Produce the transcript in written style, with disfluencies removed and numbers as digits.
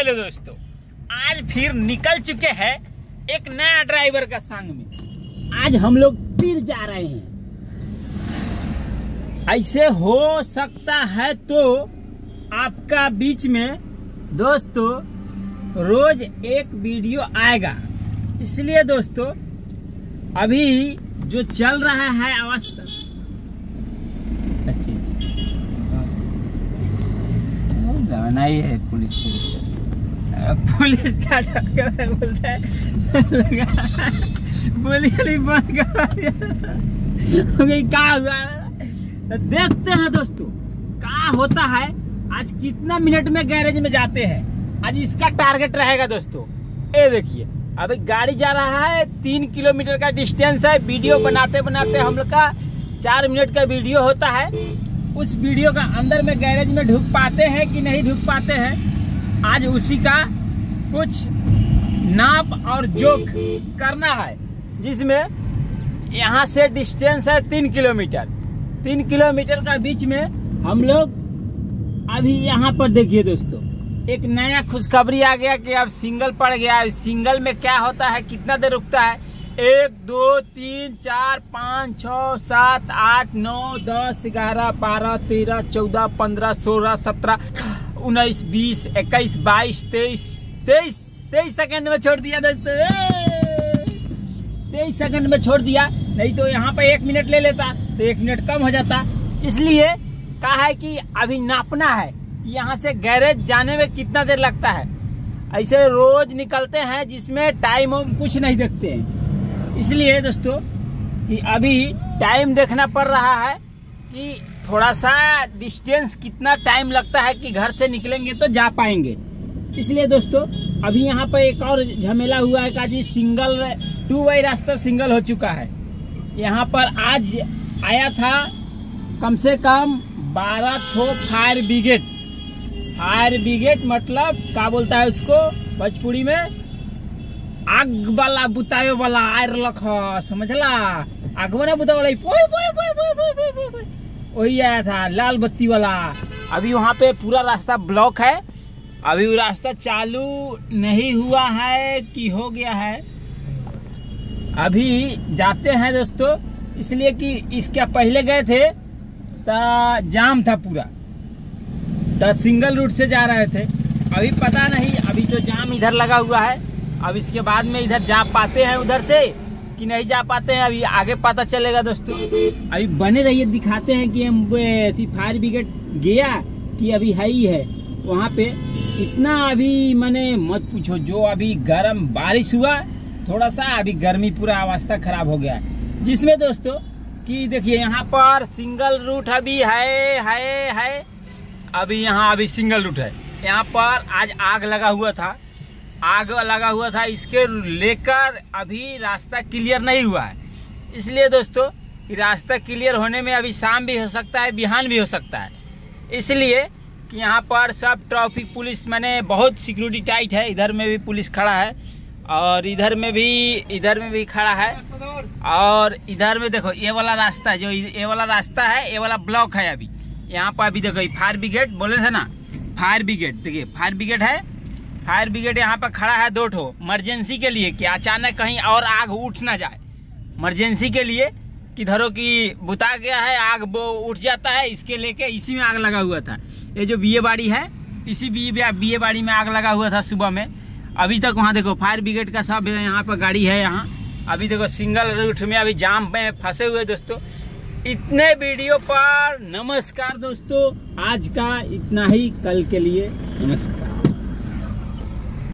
Hello दोस्तों, आज फिर निकल चुके हैं एक नया ड्राइवर का संग में। आज हम लोग फिर जा रहे हैं। ऐसे हो सकता है तो आपका बीच में दोस्तों रोज एक वीडियो आएगा, इसलिए दोस्तों अभी जो चल रहा है अवस्था नहीं है। पुलिस का डॉक्टर बोलता है बोली बंद करा क्या हुआ। तो देखते हैं दोस्तों क्या होता है। आज कितना मिनट में गैरेज में जाते हैं, आज इसका टारगेट रहेगा दोस्तों। ये देखिए अभी गाड़ी जा रहा है, 3 किलोमीटर का डिस्टेंस है। वीडियो बनाते बनाते हम लोग का 4 मिनट का वीडियो होता है। उस वीडियो का अंदर में गैरेज में ढुक पाते हैं कि नहीं ढुक पाते हैं, आज उसी का कुछ नाप और जोक करना है, जिसमें यहाँ से डिस्टेंस है 3 किलोमीटर। 3 किलोमीटर का बीच में हम लोग अभी यहाँ पर देखिए दोस्तों, एक नया खुशखबरी आ गया कि अब सिंगल पड़ गया। सिंगल में क्या होता है, कितना देर रुकता है, 1 2 3 4 5 6 7 8 9 10 11 12 13 14 15 16 17 19 20 21 22 23 सेकंड में छोड़ दिया दोस्तों। 23 सेकंड में छोड़ दिया, नहीं तो यहाँ पे 1 मिनट ले लेता तो 1 मिनट कम हो जाता। इसलिए कहा है कि अभी नापना है कि यहाँ से गैरेज जाने में कितना देर लगता है। ऐसे रोज निकलते हैं जिसमें टाइम हम कुछ नहीं देखते हैं, इसलिए दोस्तों कि अभी टाइम देखना पड़ रहा है कि थोड़ा सा डिस्टेंस कितना टाइम लगता है कि घर से निकलेंगे तो जा पाएंगे। इसलिए दोस्तों अभी यहाँ पर एक और झमेला हुआ है कि सिंगल 2 वे रास्ता सिंगल हो चुका है। यहाँ पर आज आया था कम से कम 12 ठो फायर ब्रिगेड। फायर ब्रिगेड मतलब क्या बोलता है उसको भोजपुरी में, आग वाला बुतावे वाला आयर लख समझला, आग वाला बुता वाला वही आया था, लाल बत्ती वाला। अभी वहाँ पे पूरा रास्ता ब्लॉक है, अभी वो रास्ता चालू नहीं हुआ है कि हो गया है। अभी जाते हैं दोस्तों, इसलिए कि इसके पहले गए थे तो जाम था पूरा, तो सिंगल रूट से जा रहे थे। अभी पता नहीं, अभी जो जाम इधर लगा हुआ है, अब इसके बाद में इधर जा पाते हैं उधर से कि नहीं जा पाते हैं, अभी आगे पता चलेगा दोस्तों। अभी बने रहिए, दिखाते हैं कि हम फायर ब्रिगेड गया कि अभी है ही है वहाँ पे। इतना अभी मैंने मत पूछो, जो अभी गर्म बारिश हुआ थोड़ा सा, अभी गर्मी पूरा अवस्था खराब हो गया है। जिसमें दोस्तों कि देखिए यहाँ पर सिंगल रूट अभी है अभी यहाँ अभी सिंगल रूट है। यहाँ पर आज आग लगा हुआ था, इसके लेकर अभी रास्ता क्लियर नहीं हुआ है। इसलिए दोस्तों रास्ता क्लियर होने में अभी शाम भी हो सकता है, बिहान भी हो सकता है। इसलिए कि यहाँ पर सब ट्रैफिक पुलिस मैंने बहुत सिक्योरिटी टाइट है। इधर में भी पुलिस खड़ा है और इधर में भी खड़ा है। और इधर में देखो ये वाला रास्ता, जो ये वाला रास्ता है, ये वाला ब्लॉक है। अभी यहाँ पर अभी देखो फायर ब्रिगेड बोले थे ना, फायर ब्रिगेड देखिए, फायर ब्रिगेड है। फायर ब्रिगेड यहाँ पर खड़ा है 2 ठो इमरजेंसी के लिए, कि अचानक कहीं और आग उठ ना जाए। इमरजेंसी के लिए किधरों की बुता गया है, आग वो उठ जाता है, इसके लेके इसी में आग लगा हुआ था। ये जो बीए बाड़ी है, इसी बीए बाड़ी में आग लगा हुआ था सुबह में। अभी तक वहाँ देखो फायर ब्रिगेड का सब यहाँ पर गाड़ी है। यहाँ अभी देखो सिंगल रूट में अभी जाम में फंसे हुए दोस्तों। इतने वीडियो पर नमस्कार दोस्तों, आज का इतना ही, कल के लिए नमस्कार।